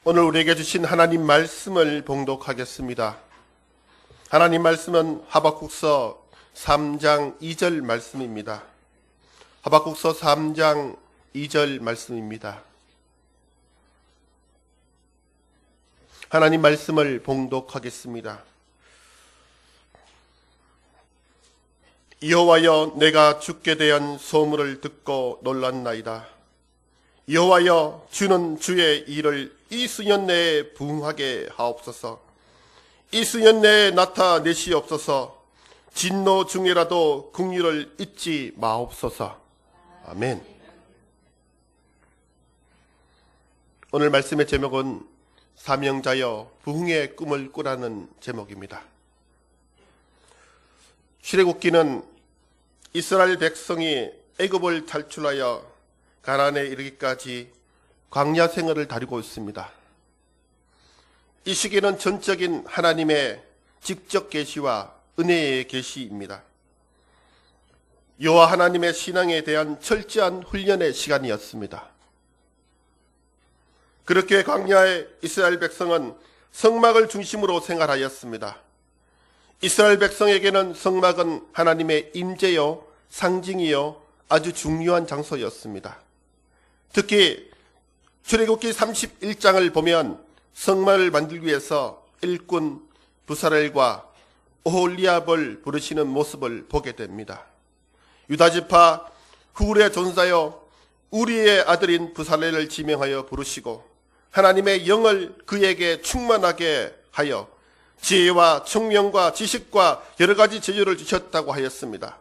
오늘 우리에게 주신 하나님 말씀을 봉독하겠습니다. 하나님 말씀은 하박국서 3장 2절 말씀입니다. 하박국서 3장 2절 말씀입니다. 하나님 말씀을 봉독하겠습니다. 여호와여, 내가 주께 대한 소문을 듣고 놀랐나이다. 여호와여, 주는 주의 일을 이 수년 내에 부응하게 하옵소서. 이 수년 내에 나타내시옵소서. 진노 중에라도 긍휼을 잊지 마옵소서. 아멘. 오늘 말씀의 제목은 사명자여 부흥의 꿈을 꾸라는 제목입니다. 출애굽기는 이스라엘 백성이 애굽을 탈출하여 가나안에 이르기까지 광야 생활을 다루고 있습니다. 이 시기는 전적인 하나님의 직접 계시와 은혜의 계시입니다. 여호와 하나님의 신앙에 대한 철저한 훈련의 시간이었습니다. 그렇게 광야의 이스라엘 백성은 성막을 중심으로 생활하였습니다. 이스라엘 백성에게는 성막은 하나님의 임재요, 상징이요, 아주 중요한 장소였습니다. 특히 출애굽기 31장을 보면 성막을 만들기 위해서 일꾼 부살엘과 오홀리압을 부르시는 모습을 보게 됩니다. 유다지파 후르의 존사여 우리의 아들인 부살엘을 지명하여 부르시고 하나님의 영을 그에게 충만하게 하여 지혜와 총명과 지식과 여러 가지 재주를 주셨다고 하였습니다.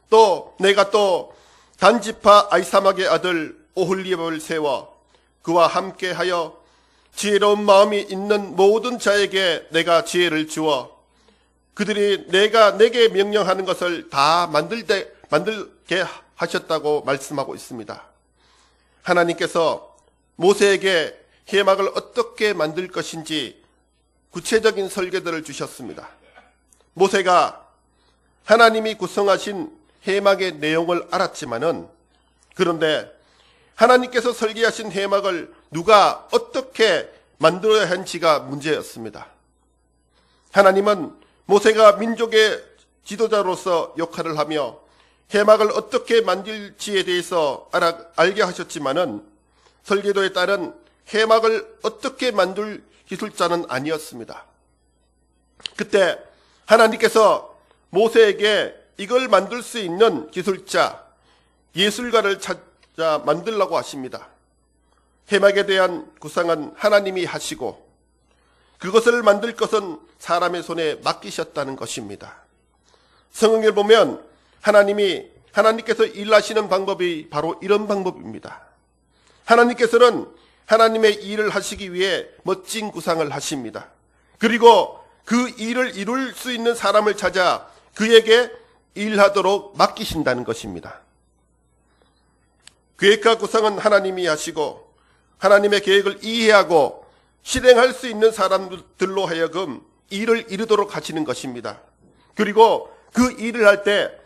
또 내가 또 단지파 아이사막의 아들 오홀리압을 세워 그와 함께하여 지혜로운 마음이 있는 모든 자에게 내가 지혜를 주어 그들이 내가 내게 명령하는 것을 다 만들게 하셨다고 말씀하고 있습니다. 하나님께서 모세에게 회막을 어떻게 만들 것인지 구체적인 설계도를 주셨습니다. 모세가 하나님이 구성하신 회막의 내용을 알았지만은 그런데 하나님께서 설계하신 회막을 누가 어떻게 만들어야 하는지가 문제였습니다. 하나님은 모세가 민족의 지도자로서 역할을 하며 회막을 어떻게 만들지에 대해서 알게 하셨지만은 설계도에 따른 회막을 어떻게 만들 기술자는 아니었습니다. 그때 하나님께서 모세에게 이걸 만들 수 있는 기술자, 예술가를 찾아 만들라고 하십니다. 회막에 대한 구상은 하나님이 하시고 그것을 만들 것은 사람의 손에 맡기셨다는 것입니다. 성경을 보면 하나님께서 일하시는 방법이 바로 이런 방법입니다. 하나님께서는 하나님의 일을 하시기 위해 멋진 구상을 하십니다. 그리고 그 일을 이룰 수 있는 사람을 찾아 그에게 일하도록 맡기신다는 것입니다. 계획과 구상은 하나님이 하시고 하나님의 계획을 이해하고 실행할 수 있는 사람들로 하여금 일을 이루도록 하시는 것입니다. 그리고 그 일을 할 때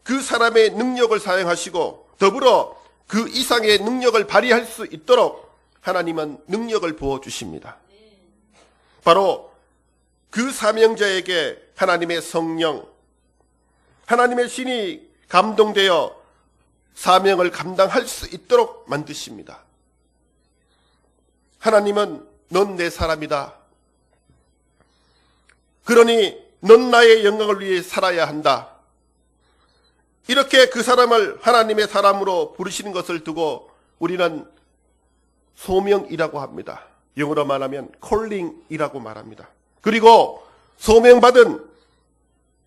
그 사람의 능력을 사용하시고 더불어 그 이상의 능력을 발휘할 수 있도록 하나님은 능력을 부어주십니다. 바로 그 사명자에게 하나님의 성령, 하나님의 신이 감동되어 사명을 감당할 수 있도록 만드십니다. 하나님은 넌 내 사람이다. 그러니 넌 나의 영광을 위해 살아야 한다. 이렇게 그 사람을 하나님의 사람으로 부르시는 것을 두고 우리는 소명이라고 합니다. 영어로 말하면 calling이라고 말합니다. 그리고 소명받은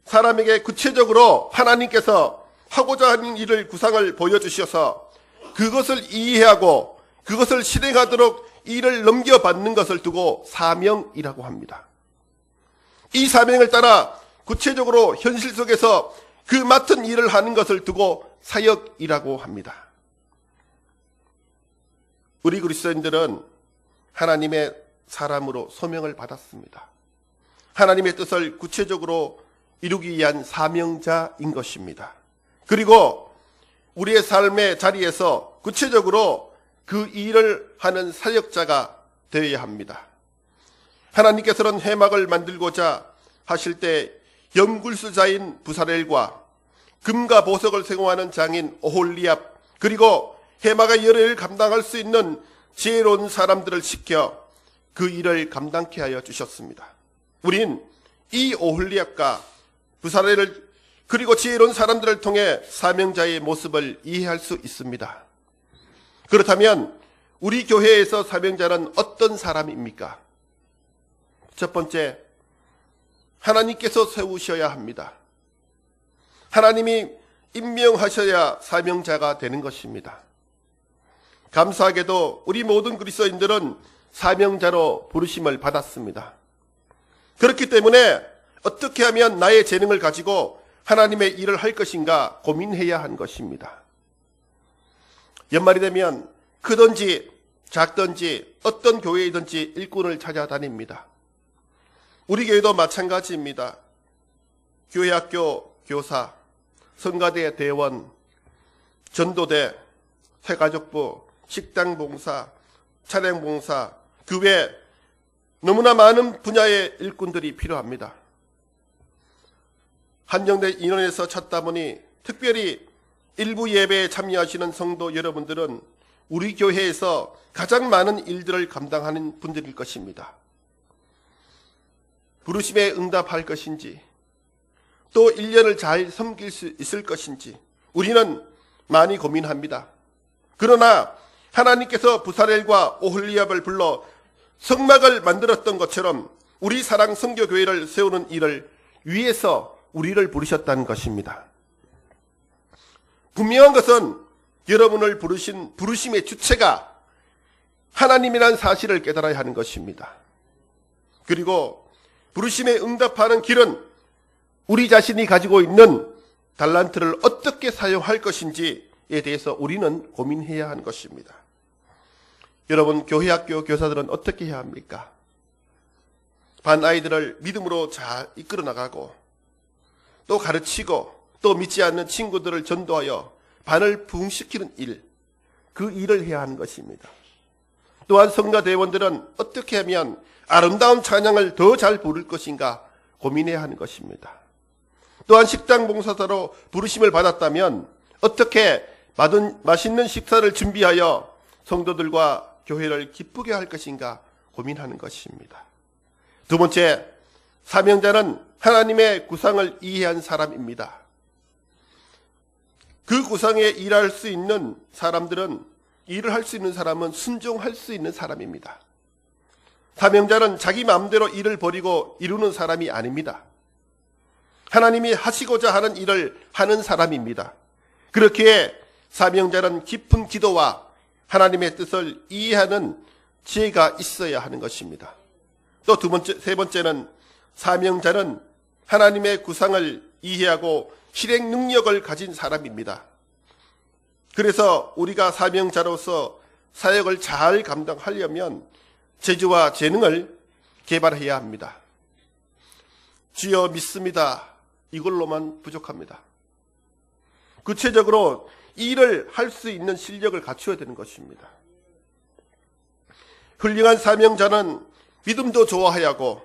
사람에게 구체적으로 하나님께서 하고자 하는 일을 구상을 보여주셔서 그것을 이해하고 그것을 실행하도록 일을 넘겨받는 것을 두고 사명이라고 합니다. 이 사명을 따라 구체적으로 현실 속에서 그 맡은 일을 하는 것을 두고 사역이라고 합니다. 우리 그리스도인들은 하나님의 사람으로 소명을 받았습니다. 하나님의 뜻을 구체적으로 이루기 위한 사명자인 것입니다. 그리고 우리의 삶의 자리에서 구체적으로 그 일을 하는 사역자가 되어야 합니다. 하나님께서는 회막을 만들고자 하실 때 염굴수자인 부사렐과 금과 보석을 세공하는 장인 오홀리압, 그리고 해마가 여러 일을 감당할 수 있는 지혜로운 사람들을 시켜 그 일을 감당케 하여 주셨습니다. 우린 이 오홀리압과 부사렐을 그리고 지혜로운 사람들을 통해 사명자의 모습을 이해할 수 있습니다. 그렇다면 우리 교회에서 사명자는 어떤 사람입니까? 첫 번째, 하나님께서 세우셔야 합니다. 하나님이 임명하셔야 사명자가 되는 것입니다. 감사하게도 우리 모든 그리스도인들은 사명자로 부르심을 받았습니다. 그렇기 때문에 어떻게 하면 나의 재능을 가지고 하나님의 일을 할 것인가 고민해야 한 것입니다. 연말이 되면 크든지 작든지 어떤 교회이든지 일꾼을 찾아다닙니다. 우리 교회도 마찬가지입니다. 교회학교 교사, 성가대 대원, 전도대, 새가족부, 식당봉사, 차량봉사, 그 외 너무나 많은 분야의 일꾼들이 필요합니다. 한정된 인원에서 찾다 보니 특별히 일부 예배에 참여하시는 성도 여러분들은 우리 교회에서 가장 많은 일들을 감당하는 분들일 것입니다. 부르심에 응답할 것인지, 또 1년을 잘 섬길 수 있을 것인지 우리는 많이 고민합니다. 그러나 하나님께서 부사렐과 오홀리압을 불러 성막을 만들었던 것처럼 우리 사랑 선교교회를 세우는 일을 위해서 우리를 부르셨다는 것입니다. 분명한 것은 여러분을 부르신 부르심의 주체가 하나님이라는 사실을 깨달아야 하는 것입니다. 그리고 부르심에 응답하는 길은 우리 자신이 가지고 있는 달란트를 어떻게 사용할 것인지에 대해서 우리는 고민해야 하는 것입니다. 여러분, 교회학교 교사들은 어떻게 해야 합니까? 반 아이들을 믿음으로 잘 이끌어 나가고 또 가르치고 또 믿지 않는 친구들을 전도하여 반을 부흥시키는 일, 그 일을 해야 하는 것입니다. 또한 성가대원들은 어떻게 하면 아름다운 찬양을 더 잘 부를 것인가 고민해야 하는 것입니다. 또한 식당 봉사자로 부르심을 받았다면 어떻게 맛있는 식사를 준비하여 성도들과 교회를 기쁘게 할 것인가 고민하는 것입니다. 두 번째, 사명자는 하나님의 구상을 이해한 사람입니다. 그 구상에 일할 수 있는 사람들은, 일을 할 수 있는 사람은 순종할 수 있는 사람입니다. 사명자는 자기 마음대로 일을 벌이고 이루는 사람이 아닙니다. 하나님이 하시고자 하는 일을 하는 사람입니다. 그렇기에 사명자는 깊은 기도와 하나님의 뜻을 이해하는 지혜가 있어야 하는 것입니다. 또 세 번째는 사명자는 하나님의 구상을 이해하고 실행 능력을 가진 사람입니다. 그래서 우리가 사명자로서 사역을 잘 감당하려면 재주와 재능을 개발해야 합니다. 주여 믿습니다. 이걸로만 부족합니다. 구체적으로 일을 할 수 있는 실력을 갖추어야 되는 것입니다. 훌륭한 사명자는 믿음도 좋아하고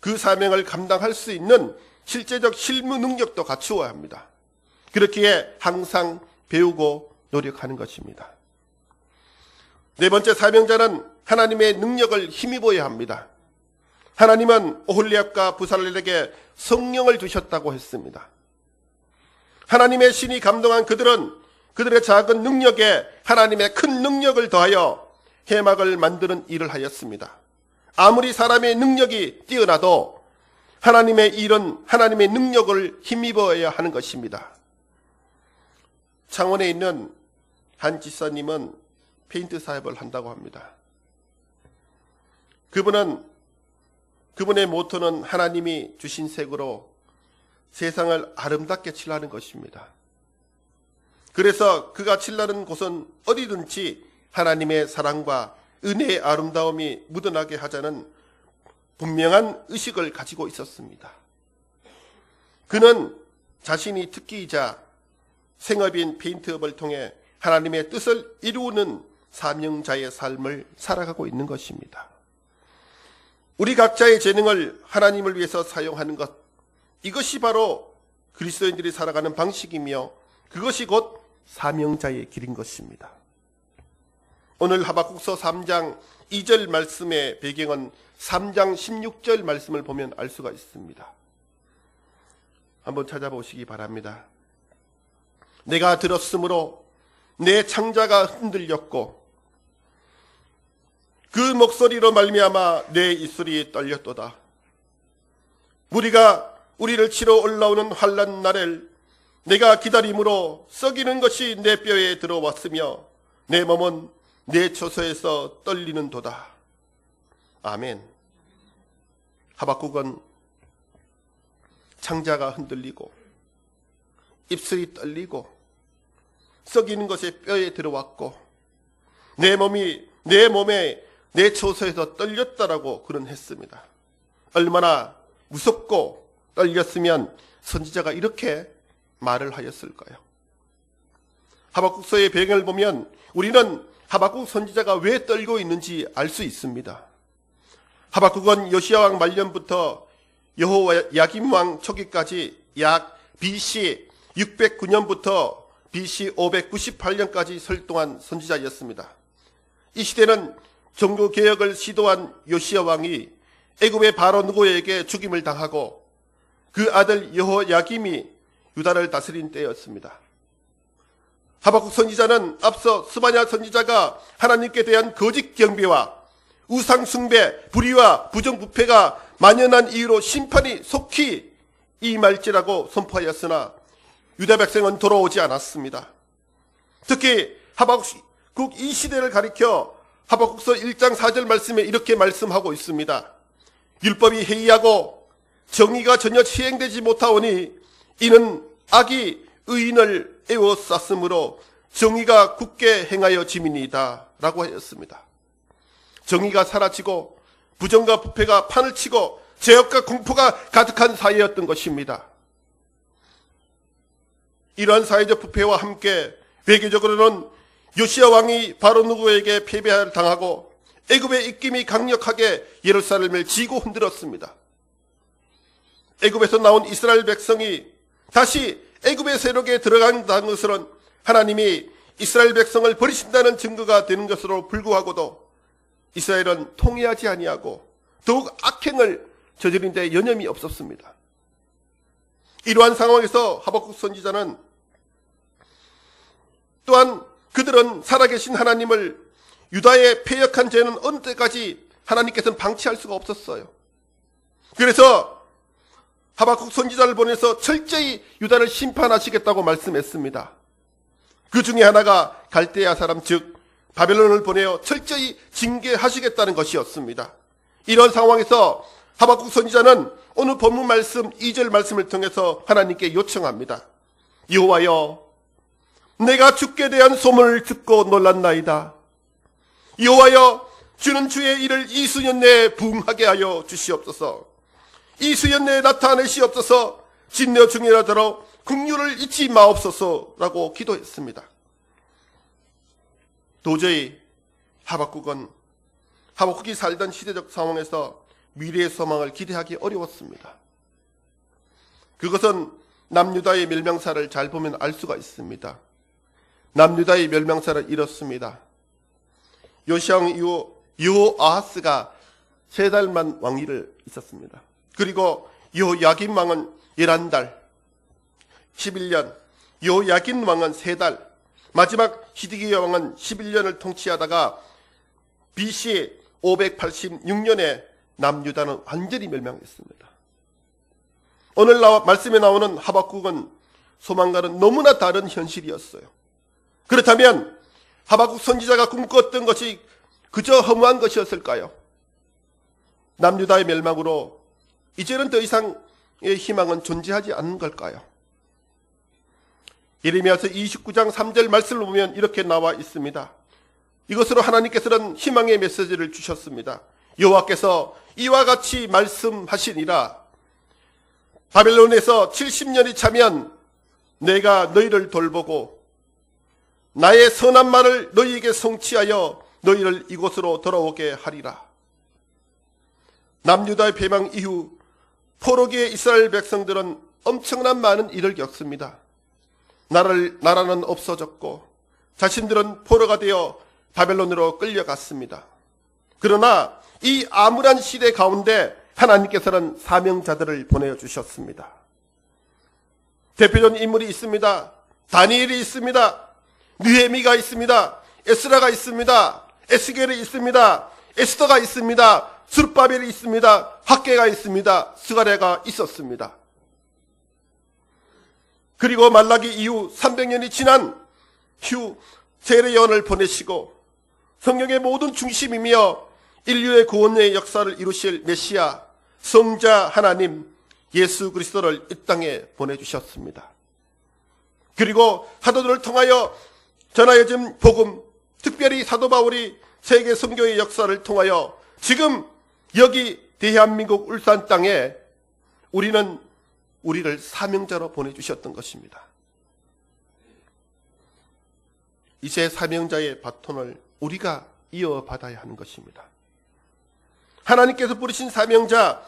그 사명을 감당할 수 있는 실제적 실무 능력도 갖추어야 합니다. 그렇기에 항상 배우고 노력하는 것입니다. 네 번째, 사명자는 하나님의 능력을 힘입어야 합니다. 하나님은 오홀리압과 부살렐에게 성령을 주셨다고 했습니다. 하나님의 신이 감동한 그들은 그들의 작은 능력에 하나님의 큰 능력을 더하여 해막을 만드는 일을 하였습니다. 아무리 사람의 능력이 뛰어나도 하나님의 일은 하나님의 능력을 힘입어야 하는 것입니다. 창원에 있는 한 집사님은 페인트 사업을 한다고 합니다. 그분의 모토는 하나님이 주신 색으로 세상을 아름답게 칠하는 것입니다. 그래서 그가 칠하는 곳은 어디든지 하나님의 사랑과 은혜의 아름다움이 묻어나게 하자는 분명한 의식을 가지고 있었습니다. 그는 자신이 특기이자 생업인 페인트업을 통해 하나님의 뜻을 이루는 사명자의 삶을 살아가고 있는 것입니다. 우리 각자의 재능을 하나님을 위해서 사용하는 것, 이것이 바로 그리스도인들이 살아가는 방식이며 그것이 곧 사명자의 길인 것입니다. 오늘 하박국서 3장 2절 말씀의 배경은 3장 16절 말씀을 보면 알 수가 있습니다. 한번 찾아보시기 바랍니다. 내가 들었으므로 내 창자가 흔들렸고 그 목소리로 말미암아 내 입술이 떨렸도다. 무리가 우리를 치러 올라오는 환난 날을 내가 기다림으로 썩이는 것이 내 뼈에 들어왔으며 내 몸은 내 처소에서 떨리는 도다. 아멘. 하박국은 창자가 흔들리고 입술이 떨리고 썩이는 것이 뼈에 들어왔고 내 몸에 내 처소에서 떨렸다라고 그는 했습니다. 얼마나 무섭고 떨렸으면 선지자가 이렇게 말을 하였을까요? 하박국서의 배경을 보면 우리는 하박국 선지자가 왜 떨고 있는지 알 수 있습니다. 하박국은 요시야 왕 말년부터 여호야김 왕 초기까지 약 BC 609년부터 BC 598년까지 설동한 선지자였습니다. 이 시대는 종교개혁을 시도한 요시야 왕이 애굽의 바로 누고에게 죽임을 당하고 그 아들 여호야김이 유다를 다스린 때였습니다. 하박국 선지자는 앞서 스바냐 선지자가 하나님께 대한 거짓 경배와 우상 숭배, 불의와 부정부패가 만연한 이유로 심판이 속히 임할지라고 선포하였으나 유다 백성은 돌아오지 않았습니다. 특히 하박국 이 시대를 가리켜 하박국서 1장 4절 말씀에 이렇게 말씀하고 있습니다. 율법이 해이하고 정의가 전혀 시행되지 못하오니 이는 악이 의인을 에워쌌으므로 정의가 굳게 행하여 짐이니이다 라고 하였습니다. 정의가 사라지고 부정과 부패가 판을 치고 죄악과 공포가 가득한 사회였던 것입니다. 이러한 사회적 부패와 함께 외교적으로는 요시야 왕이 바로 누구에게 패배를 당하고 애굽의 입김이 강력하게 예루살렘을 쥐고 흔들었습니다. 애굽에서 나온 이스라엘 백성이 다시 애굽의 세력에 들어간다는 것은 하나님이 이스라엘 백성을 버리신다는 증거가 되는 것으로 불구하고도 이스라엘은 통회하지 아니하고 더욱 악행을 저지른 데 여념이 없었습니다. 이러한 상황에서 하박국 선지자는 또한 그들은 살아계신 하나님을 유다의 패역한 죄는 어느 때까지 하나님께서는 방치할 수가 없었어요. 그래서 하박국 선지자를 보내서 철저히 유다를 심판하시겠다고 말씀했습니다. 그 중에 하나가 갈대아 사람 즉 바벨론을 보내어 철저히 징계하시겠다는 것이었습니다. 이런 상황에서 하박국 선지자는 오늘 본문 말씀 2절 말씀을 통해서 하나님께 요청합니다. 여호와여, 내가 주께 대한 소문을 듣고 놀랐나이다. 여호와여, 주는 주의 일을 이수년 내에 부응하게 하여 주시옵소서. 이수년 내에 나타내시옵소서. 진노 중이라더러 긍휼을 잊지 마옵소서라고 기도했습니다. 도저히 하박국이 살던 시대적 상황에서 미래의 소망을 기대하기 어려웠습니다. 그것은 남유다의 멸망사를 잘 보면 알 수가 있습니다. 남유다의 멸망사를 이렇습니다. 요시야 왕 이후 여호아하스가 3달만 왕위를 있었습니다. 그리고 여호야김 왕은 11달, 11년, 여호야긴 왕은 3달, 마지막 히드기야 왕은 11년을 통치하다가 BC 586년에 남유다는 완전히 멸망했습니다. 오늘 말씀에 나오는 하박국은 소망과는 너무나 다른 현실이었어요. 그렇다면 하박국 선지자가 꿈꿨던 것이 그저 허무한 것이었을까요? 남유다의 멸망으로 이제는 더 이상의 희망은 존재하지 않는 걸까요? 예레미야서 29장 3절 말씀을 보면 이렇게 나와 있습니다. 이것으로 하나님께서는 희망의 메시지를 주셨습니다. 여호와께서 이와 같이 말씀하시니라. 바벨론에서 70년이 차면 내가 너희를 돌보고 나의 선한 말을 너희에게 성취하여 너희를 이곳으로 돌아오게 하리라. 남유다의 패망 이후 포로기의 이스라엘 백성들은 엄청난 많은 일을 겪습니다. 나라는 없어졌고 자신들은 포로가 되어 바벨론으로 끌려갔습니다. 그러나 이 암울한 시대 가운데 하나님께서는 사명자들을 보내주셨습니다. 대표적인 인물이 있습니다. 다니엘이 있습니다. 느헤미가 있습니다. 에스라가 있습니다. 에스겔이 있습니다. 에스더가 있습니다. 스룹바벨이 있습니다. 학개가 있습니다. 스가랴가 있었습니다. 그리고 말라기 이후 300년이 지난 후 세례 요한을 보내시고 성경의 모든 중심이며 인류의 구원의 역사를 이루실 메시아 성자 하나님 예수 그리스도를 이 땅에 보내주셨습니다. 그리고 사도들을 통하여 전하여진 복음, 특별히 사도 바울이 세계 선교의 역사를 통하여 지금 여기 대한민국 울산 땅에 우리를 사명자로 보내주셨던 것입니다. 이제 사명자의 바톤을 우리가 이어받아야 하는 것입니다. 하나님께서 부르신 사명자,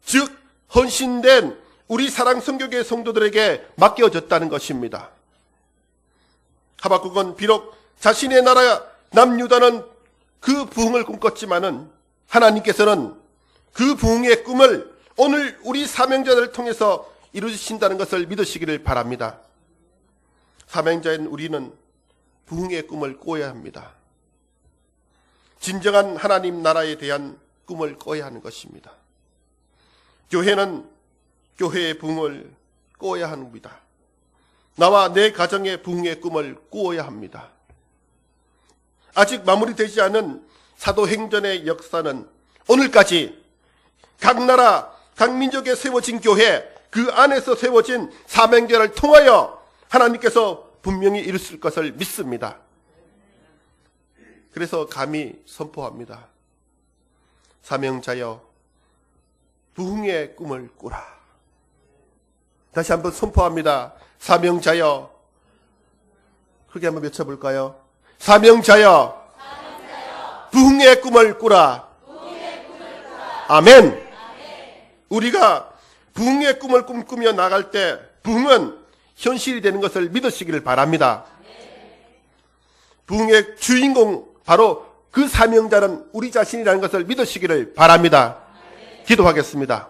즉 헌신된 우리 사랑 선교계 성도들에게 맡겨졌다는 것입니다. 하박국은 비록 자신의 나라 남유다는 그 부흥을 꿈꿨지만은 하나님께서는 그 부흥의 꿈을 오늘 우리 사명자들을 통해서 이루신다는 것을 믿으시기를 바랍니다. 사명자인 우리는 부흥의 꿈을 꿔야 합니다. 진정한 하나님 나라에 대한 꿈을 꿔야 하는 것입니다. 교회는 교회의 부흥을 꿔야 합니다. 나와 내 가정의 부흥의 꿈을 꾸어야 합니다. 아직 마무리되지 않은 사도행전의 역사는 오늘까지 각 나라, 각 민족에 세워진 교회, 그 안에서 세워진 사명자를 통하여 하나님께서 분명히 이루실 것을 믿습니다. 그래서 감히 선포합니다. 사명자여, 부흥의 꿈을 꾸라. 다시 한번 선포합니다. 사명자여, 크게 한번 외쳐볼까요? 사명자여, 부흥의 꿈을 꾸라. 아멘. 우리가 부흥의 꿈을 꿈꾸며 나갈 때 부흥은 현실이 되는 것을 믿으시기를 바랍니다. 부흥의 주인공 바로 그 사명자는 우리 자신이라는 것을 믿으시기를 바랍니다. 기도하겠습니다.